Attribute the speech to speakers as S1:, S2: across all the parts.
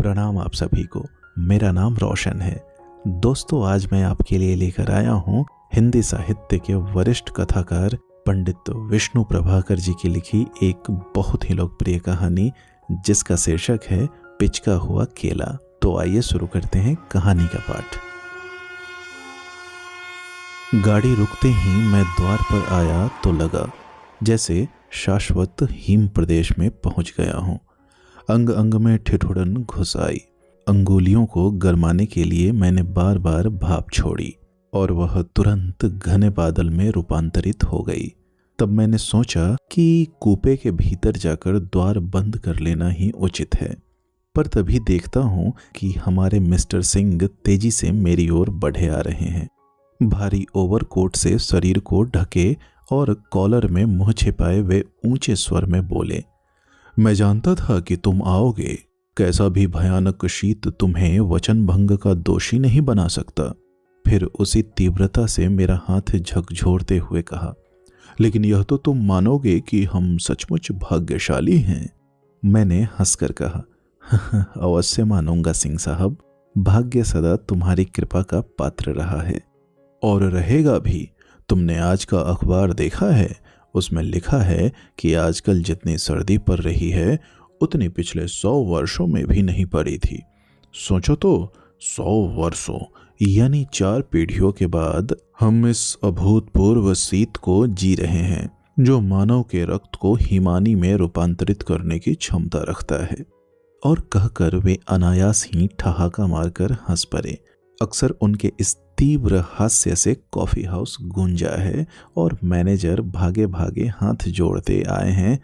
S1: प्रणाम आप सभी को। मेरा नाम रोशन है। दोस्तों, आज मैं आपके लिए लेकर आया हूँ हिंदी साहित्य के वरिष्ठ कथाकार पंडित विष्णु प्रभाकर जी की लिखी एक बहुत ही लोकप्रिय कहानी, जिसका शीर्षक है पिचका हुआ केला। तो आइए शुरू करते हैं कहानी का पाठ। गाड़ी रुकते ही मैं द्वार पर आया तो लगा जैसे शाश्वत हिम प्रदेश में पहुंच गया हूं। अंग अंग में ठिठुरन घुस आई। अंगुलियों को गरमाने के लिए मैंने बार बार भाप छोड़ी और वह तुरंत घने बादल में रूपांतरित हो गई। तब मैंने सोचा कि कूपे के भीतर जाकर द्वार बंद कर लेना ही उचित है, पर तभी देखता हूं कि हमारे मिस्टर सिंह तेजी से मेरी ओर बढ़े आ रहे हैं। भारी ओवरकोट से शरीर को ढके और कॉलर में मुंह छिपाए वे ऊंचे स्वर में बोले, मैं जानता था कि तुम आओगे। कैसा भी भयानक शीत तुम्हें वचन भंग का दोषी नहीं बना सकता। फिर उसी तीव्रता से मेरा हाथ झकझोरते हुए कहा, लेकिन यह तो तुम मानोगे कि हम सचमुच भाग्यशाली हैं। मैंने हंसकर कहा, अवश्य मानूंगा सिंह साहब, भाग्य सदा तुम्हारी कृपा का पात्र रहा है और रहेगा भी। तुमने आज का अखबार देखा है? उसमें लिखा है कि आजकल जितनी सर्दी पड़ रही है उतनी पिछले 100 वर्षों में भी नहीं पड़ी थी। सोचो तो, 100 वर्षों यानी 4 पीढ़ियों के बाद हम इस अभूतपूर्व शीत को जी रहे हैं, जो मानव के रक्त को हिमानी में रूपांतरित करने की क्षमता रखता है। और कहकर वे अनायास ही ठहाका मारकर हंस पड़े। अक्सर उनके इस तीव्र हास्य से कॉफी हाउस गूंजा है और मैनेजर भागे भागे हाथ जोड़ते आए हैं,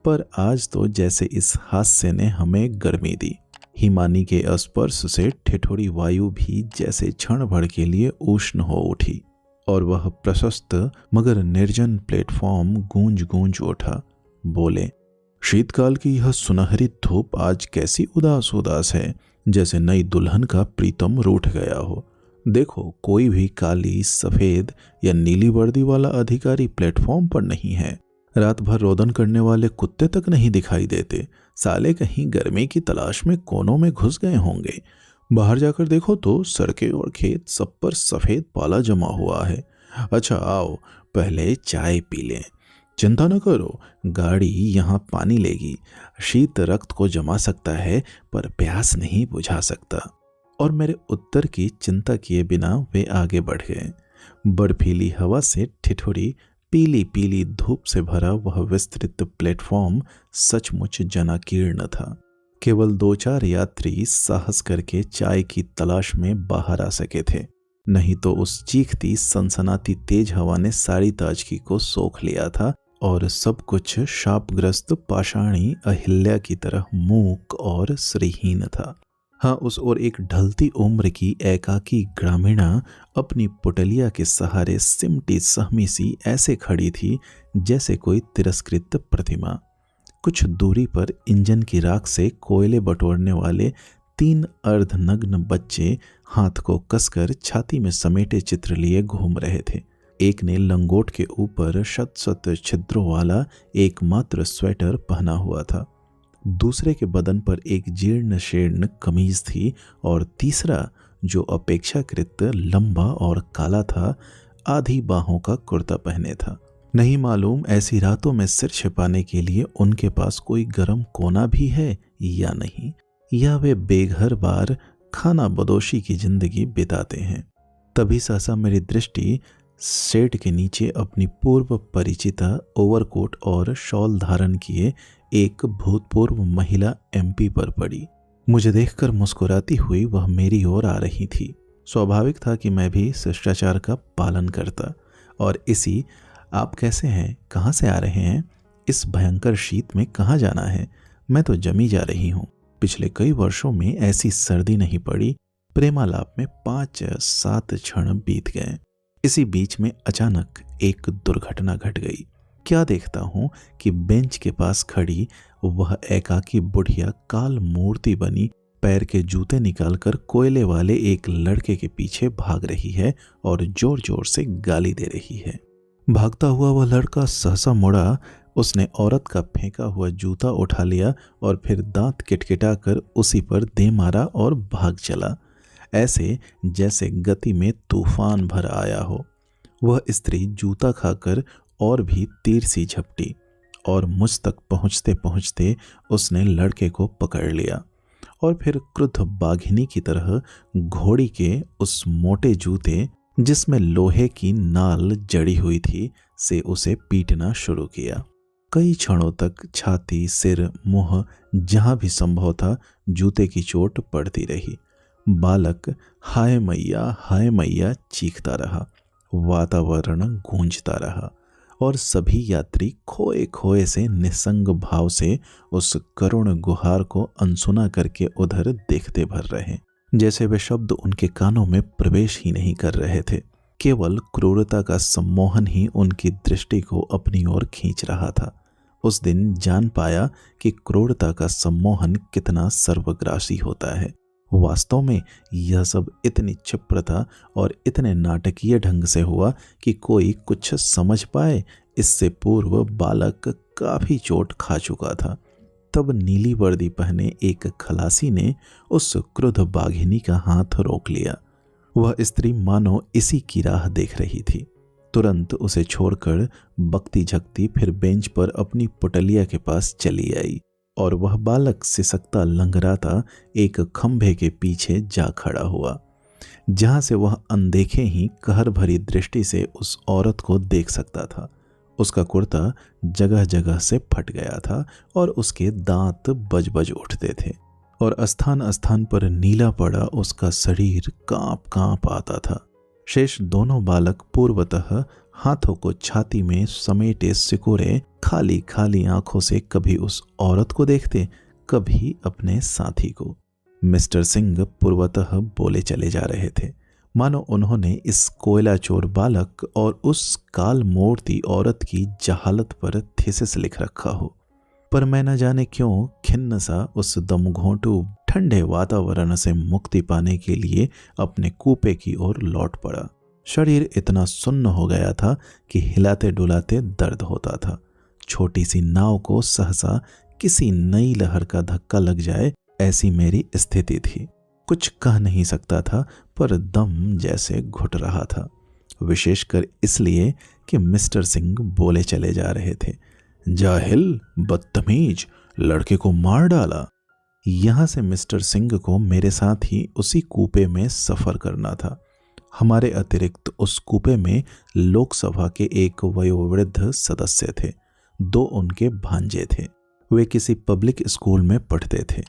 S1: पर आज तो जैसे इस हास्य ने हमें गर्मी दी। हिमानी के स्पर्श से ठिठुरी वायु भी जैसे क्षण भर के लिए उष्ण हो उठी और वह प्रशस्त मगर निर्जन प्लेटफॉर्म गूंज गूंज उठा। बोले, शीतकाल की यह सुनहरी धूप आज कैसी उदास उदास है, जैसे नई दुल्हन का प्रीतम रूठ गया हो। देखो, कोई भी काली, सफेद या नीली वर्दी वाला अधिकारी प्लेटफॉर्म पर नहीं है। रात भर रोदन करने वाले कुत्ते तक नहीं दिखाई देते। साले कहीं गर्मी की तलाश में कोनों में घुस गए होंगे। बाहर जाकर देखो तो सड़कें और खेत सब पर सफेद पाला जमा हुआ है। अच्छा आओ, पहले चाय पी लें। चिंता न करो, गाड़ी यहाँ पानी लेगी। शीत रक्त को जमा सकता है पर प्यास नहीं बुझा सकता। और मेरे उत्तर की चिंता किए बिना वे आगे बढ़ गए। बर्फीली हवा से ठिठुरी पीली पीली धूप से भरा वह विस्तृत प्लेटफॉर्म सचमुच जनाकीर्ण था। केवल 2-4 यात्री साहस करके चाय की तलाश में बाहर आ सके थे, नहीं तो उस चीखती सनसनाती तेज हवा ने सारी ताजगी को सोख लिया था और सब कुछ शापग्रस्त पाषाणी अहिल्या की तरह मूक और श्रीहीन था। हाँ, उस ओर एक ढलती उम्र की एकाकी ग्रामीणा अपनी पुटलिया के सहारे सिमटी सहमी सी ऐसे खड़ी थी जैसे कोई तिरस्कृत प्रतिमा। कुछ दूरी पर इंजन की राख से कोयले बटोरने वाले 3 अर्धनग्न बच्चे हाथ को कसकर छाती में समेटे चित्र लिए घूम रहे थे। एक ने लंगोट के ऊपर शत छिद्रों वाला एकमात्र स्वेटर पहना हुआ था, दूसरे के बदन पर एक जीर्ण शीर्ण कमीज थी और तीसरा, जो अपेक्षाकृत लंबा और काला था, आधी बाहों का कुर्ता पहने था। नहीं मालूम ऐसी रातों में सिर छिपाने के लिए उनके पास कोई गर्म कोना भी है या नहीं, या वे बेघर बार खाना बदोशी की जिंदगी बिताते हैं। तभी सहसा मेरी दृष्टि शेड के नीचे अपनी पूर्व परिचिता ओवरकोट और शॉल धारण किए एक भूतपूर्व महिला एमपी पर पड़ी। मुझे देखकर मुस्कुराती हुई वह मेरी ओर आ रही थी। स्वाभाविक था कि मैं भी शिष्टाचार का पालन करता और इसी आप कैसे हैं, कहाँ से आ रहे हैं, इस भयंकर शीत में कहाँ जाना है, मैं तो जमी जा रही हूँ। पिछले कई वर्षों में ऐसी सर्दी नहीं पड़ी। प्रेमालाप में 5-7 क्षण बीत गए। इसी बीच में अचानक एक दुर्घटना घट गई। क्या देखता हूं कि बेंच के पास खड़ी वह एकाकी बुढ़िया काल मूर्ति बनी पैर के जूते निकालकर कोयले वाले एक लड़के के पीछे भाग रही है और जोर जोर से गाली दे रही है। भागता हुआ वह लड़का सहसा मुड़ा, उसने औरत का फेंका हुआ जूता उठा लिया और फिर दांत किटकिटाकर उसी पर दे मारा और भाग चला, ऐसे जैसे गति में तूफान भर आया हो। वह स्त्री जूता खाकर और भी तीर सी झपटी और मुझ तक पहुंचते पहुंचते उसने लड़के को पकड़ लिया और फिर क्रुद्ध बाघिनी की तरह घोड़ी के उस मोटे जूते जिसमें लोहे की नाल जड़ी हुई थी से उसे पीटना शुरू किया। कई क्षणों तक छाती, सिर, मुंह जहां भी संभव था जूते की चोट पड़ती रही। बालक हाय मैया चीखता रहा, वातावरण गूंजता रहा और सभी यात्री खोए खोए से निसंग भाव से उस करुण गुहार को अनसुना करके उधर देखते भर रहे, जैसे वे शब्द उनके कानों में प्रवेश ही नहीं कर रहे थे। केवल क्रूरता का सम्मोहन ही उनकी दृष्टि को अपनी ओर खींच रहा था। उस दिन जान पाया कि क्रूरता का सम्मोहन कितना सर्वग्रासी होता है। वास्तव में यह सब इतनी क्षिप्रता और इतने नाटकीय ढंग से हुआ कि कोई कुछ समझ पाए, इससे पूर्व बालक काफी चोट खा चुका था। तब नीली वर्दी पहने एक खलासी ने उस क्रुद्ध बाघिनी का हाथ रोक लिया। वह स्त्री मानो इसी की राह देख रही थी। तुरंत उसे छोड़कर बकती झकती फिर बेंच पर अपनी पुटलिया के पास चली आई और वह बालक सिसकता लंगड़ाता एक खंभे के पीछे जा खड़ा हुआ, जहां से वह अनदेखे ही कहर भरी दृष्टि से उस औरत को देख सकता था। उसका कुर्ता जगह जगह से फट गया था और उसके दांत बज बज उठते थे और स्थान स्थान पर नीला पड़ा उसका शरीर कांप कांप आता था। शेष दोनों बालक पूर्वतः हाथों को छाती में समेटे सिकोरे खाली खाली आंखों से कभी उस औरत को देखते, कभी अपने साथी को। मिस्टर सिंह पूर्वतः बोले चले जा रहे थे, मानो उन्होंने इस कोयला चोर बालक और उस काल मूर्ति औरत की जहालत पर थीसिस लिख रखा हो। पर मैं न जाने क्यों खिन्न सा उस दमघोंटू ठंडे वातावरण से मुक्ति पाने के लिए अपने कूपे की ओर लौट पड़ा। शरीर इतना सुन्न हो गया था कि हिलाते डुलाते दर्द होता था। छोटी सी नाव को सहसा किसी नई लहर का धक्का लग जाए, ऐसी मेरी स्थिति थी। कुछ कह नहीं सकता था, पर दम जैसे घुट रहा था, विशेषकर इसलिए कि मिस्टर सिंह बोले चले जा रहे थे, जाहिल, बदतमीज, लड़के को मार डाला। यहां से मिस्टर सिंह को मेरे साथ ही उसी कूपे में सफर करना था। हमारे अतिरिक्त उस कूपे में लोकसभा के एक वयोवृद्ध सदस्य थे। 2 उनके भांजे थे। वे किसी पब्लिक स्कूल में पढ़ते थे।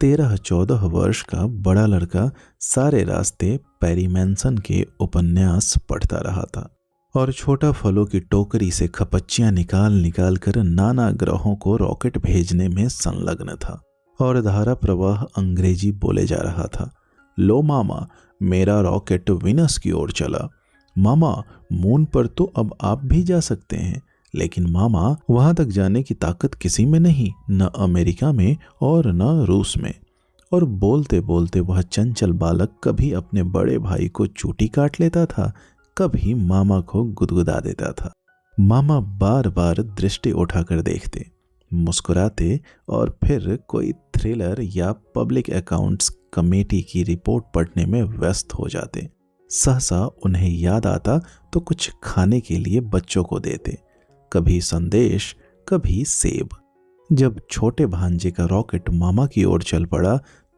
S1: 13-14 वर्ष का बड़ा लड़का सारे रास्ते पैरी मैनसन के उपन्यास पढ़ता रहा था और छोटा फलों की टोकरी से खपच्चियां निकाल निकाल कर नाना ग्रहों को रॉकेट भेजने में संलग्न था और धारा प्रवाह अंग्रेजी बोले जा रहा था। लो मामा, मेरा रॉकेट विनस की ओर चला। मामा, मून पर तो अब आप भी जा सकते हैं, लेकिन मामा वहां तक जाने की ताकत किसी में नहीं, न अमेरिका में और न रूस में। और बोलते बोलते वह चंचल बालक कभी अपने बड़े भाई को चूटी काट लेता था, कभी मामा को गुदगुदा देता था। मामा बार बार दृष्टि उठाकर देखते, मुस्कुराते और फिर कोई थ्रिलर या पब्लिक अकाउंट्स कमेटी की रिपोर्ट पढ़ने में व्यस्त हो जाते। सहसा उन्हें याद आता तो कुछ खाने के लिए बच्चों को देते, कभी संदेश, कभी सेब। जब छोटे भांजे का रॉकेट मामा की ओर चल पड़ा,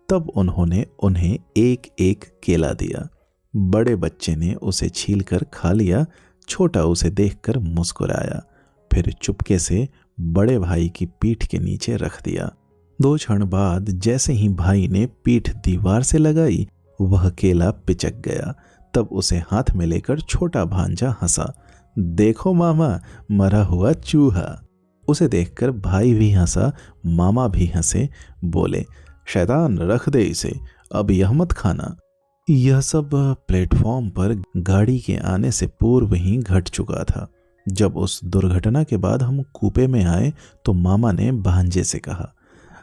S1: तब उन्होंने उन्हें एक एक केला दिया। बड़े बच्चे ने उसे छीलकर खा लिया, छोटा उसे देखकर मुस्कुराया, फिर चुपके से बड़े भाई की पीठ के नीचे रख दिया। 2 क्षण बाद जैसे ही भाई ने पीठ दीवार से लगाई, वह केला पिचक गया। तब उसे हाथ में लेकर छोटा भांजा हंसा, देखो मामा, मरा हुआ चूहा। उसे देखकर भाई भी हंसा, मामा भी हंसे, बोले, शैतान, रख दे इसे, अब यह मत खाना। यह सब प्लेटफॉर्म पर गाड़ी के आने से पूर्व ही घट चुका था। जब उस दुर्घटना के बाद हम कूपे में आए तो मामा ने भांजे से कहा,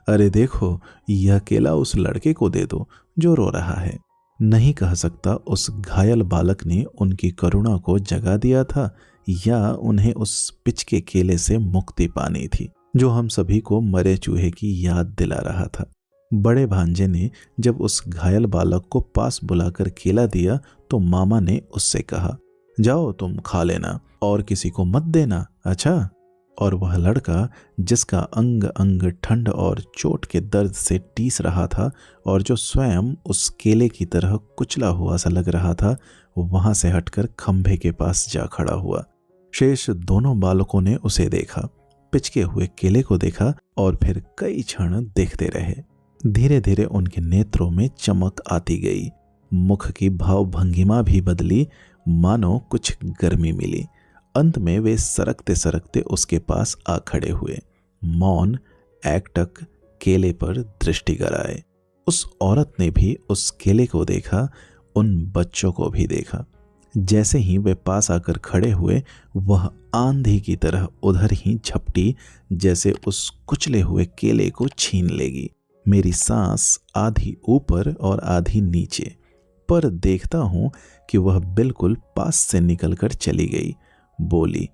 S1: अरे देखो, यह केला उस लड़के को दे दो जो रो रहा है। नहीं कह सकता उस घायल बालक ने उनकी करुणा को जगा दिया था या उन्हें उस पिच के केले से मुक्ति पानी थी जो हम सभी को मरे चूहे की याद दिला रहा था। बड़े भांजे ने जब उस घायल बालक को पास बुलाकर केला दिया तो मामा ने उससे कहा, जाओ तुम खा लेना और किसी को मत देना, अच्छा। और वह लड़का जिसका अंग अंग ठंड और चोट के दर्द से टीस रहा था और जो स्वयं उस केले की तरह कुचला हुआ सा लग रहा था, वहां से हटकर खंभे के पास जा खड़ा हुआ। शेष दोनों बालकों ने उसे देखा, पिचके हुए केले को देखा और फिर कई क्षण देखते रहे। धीरे धीरे उनके नेत्रों में चमक आती गई, मुख की भाव भंगिमा भी बदली, मानो कुछ गर्मी मिली। अंत में वे सरकते सरकते उसके पास आ खड़े हुए, मौन, एकटक, केले पर दृष्टि गराए। उस औरत ने भी उस केले को देखा, उन बच्चों को भी देखा। जैसे ही वे पास आकर खड़े हुए, वह आंधी की तरह उधर ही झपटी जैसे उस कुचले हुए केले को छीन लेगी। मेरी सांस आधी ऊपर और आधी नीचे, पर देखता हूं कि वह बिल्कुल पास से निकलकर चली गई। बोली,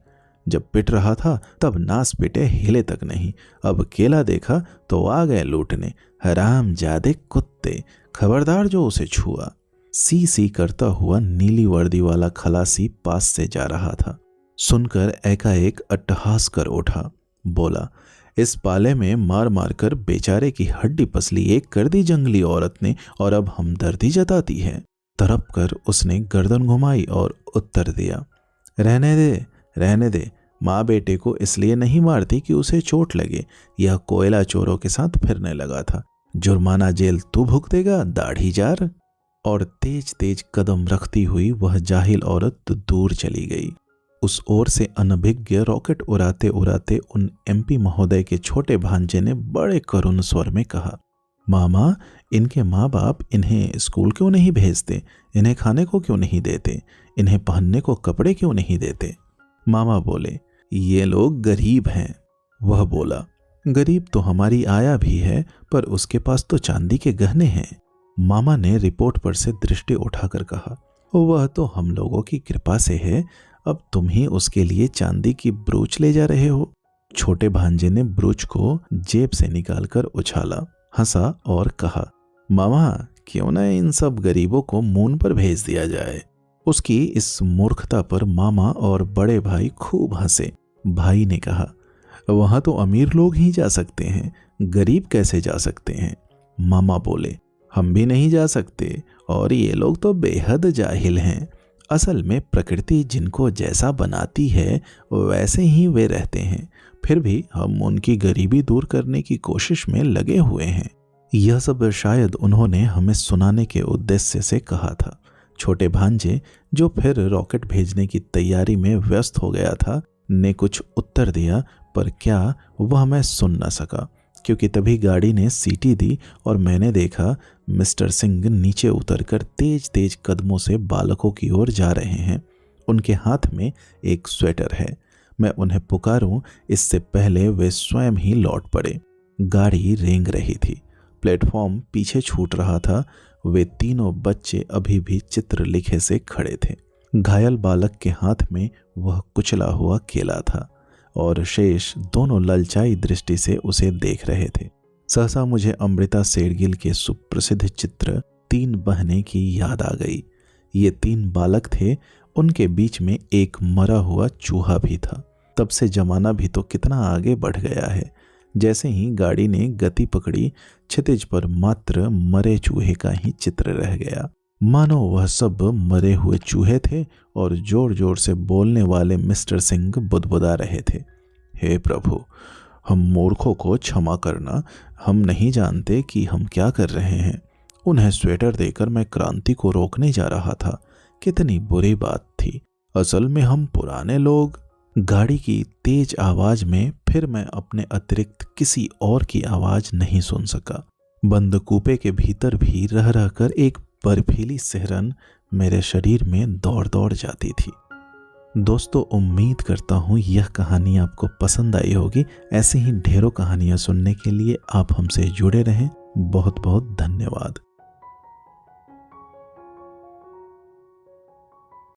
S1: जब पिट रहा था तब नास पिटे हिले तक नहीं, अब केला देखा तो आ गए लूटने, हरामजादे कुत्ते, खबरदार जो उसे छुआ। सी सी करता हुआ नीली वर्दी वाला खलासी पास से जा रहा था। सुनकर एकाएक अट्टहास कर उठा, बोला, इस पाले में मार मार कर बेचारे की हड्डी पसली एक कर दी जंगली औरत ने और अब हमदर्दी जताती है। तड़प कर उसने गर्दन घुमाई और उत्तर दिया, रहने दे रहने दे, माँ बेटे को इसलिए नहीं मारती कि उसे चोट लगे, यह कोयला चोरों के साथ फिरने लगा था, जुर्माना जेल तू भुगतेगा दाढ़ी जार। और तेज तेज कदम रखती हुई वह जाहिल औरत दूर चली गई। उस ओर से अनभिज्ञ रॉकेट उड़ाते उड़ाते उन एमपी महोदय के छोटे भांजे ने बड़े करुण स्वर में कहा, मामा, इनके माँ बाप इन्हें स्कूल क्यों नहीं भेजते, इन्हें खाने को क्यों नहीं देते, इन्हें पहनने को कपड़े क्यों नहीं देते। मामा बोले, ये लोग गरीब हैं। वह बोला, गरीब तो हमारी आया भी है, पर उसके पास तो चांदी के गहने हैं। मामा ने रिपोर्ट पर से दृष्टि उठाकर कहा, वह तो हम लोगों की कृपा से है, अब तुम ही उसके लिए चांदी की ब्रूच ले जा रहे हो। छोटे भांजे ने ब्रूच को जेब से निकालकर उछाला, हंसा और कहा, मामा, क्यों न इन सब गरीबों को मून पर भेज दिया जाए। उसकी इस मूर्खता पर मामा और बड़े भाई खूब हंसे। भाई ने कहा, वहां तो अमीर लोग ही जा सकते हैं, गरीब कैसे जा सकते हैं। मामा बोले, हम भी नहीं जा सकते और ये लोग तो बेहद जाहिल हैं। असल में प्रकृति जिनको जैसा बनाती है वैसे ही वे रहते हैं, फिर भी हम उनकी गरीबी दूर करने की कोशिश में लगे हुए हैं। यह सब शायद उन्होंने हमें सुनाने के उद्देश्य से कहा था। छोटे भांजे, जो फिर रॉकेट भेजने की तैयारी में व्यस्त हो गया था, ने कुछ उत्तर दिया, पर क्या वह मैं सुन न सका, क्योंकि तभी गाड़ी ने सीटी दी और मैंने देखा मिस्टर सिंह नीचे उतरकर तेज तेज कदमों से बालकों की ओर जा रहे हैं। उनके हाथ में एक स्वेटर है। मैं उन्हें पुकारूं इससे पहले वे स्वयं ही लौट पड़े। गाड़ी रेंग रही थी, प्लेटफॉर्म पीछे छूट रहा था। वे तीनों बच्चे अभी भी चित्रलिखे से खड़े थे। घायल बालक के हाथ में वह कुचला हुआ केला था और शेष दोनों ललचाई दृष्टि से उसे देख रहे थे। सहसा मुझे अमृता शेरगिल के सुप्रसिद्ध चित्र तीन बहनें की याद आ गई। ये तीन बालक थे, उनके बीच में एक मरा हुआ चूहा भी था। तब से जमाना भी तो कितना आगे बढ़ गया है। जैसे ही गाड़ी ने गति पकड़ी, क्षितिज पर मात्र मरे चूहे का ही चित्र रह गया, मानो वह सब मरे हुए चूहे थे और जोर जोर से बोलने वाले मिस्टर सिंह बुदबुदा रहे थे, हे प्रभु, हम मूर्खों को क्षमा करना, हम नहीं जानते कि हम क्या कर रहे हैं। उन्हें स्वेटर देकर मैं क्रांति को रोकने जा रहा था, कितनी बुरी बात थी। असल में हम पुराने लोग। गाड़ी की तेज आवाज में फिर मैं अपने अतिरिक्त किसी और की आवाज नहीं सुन सका। बंद कूपे के भीतर भी रह रहकर एक बर्फीली सिहरन मेरे शरीर में दौड़ दौड़ जाती थी। दोस्तों, उम्मीद करता हूँ यह कहानी आपको पसंद आई होगी। ऐसी ही ढेरों कहानियाँ सुनने के लिए आप हमसे जुड़े रहें। बहुत बहुत धन्यवाद।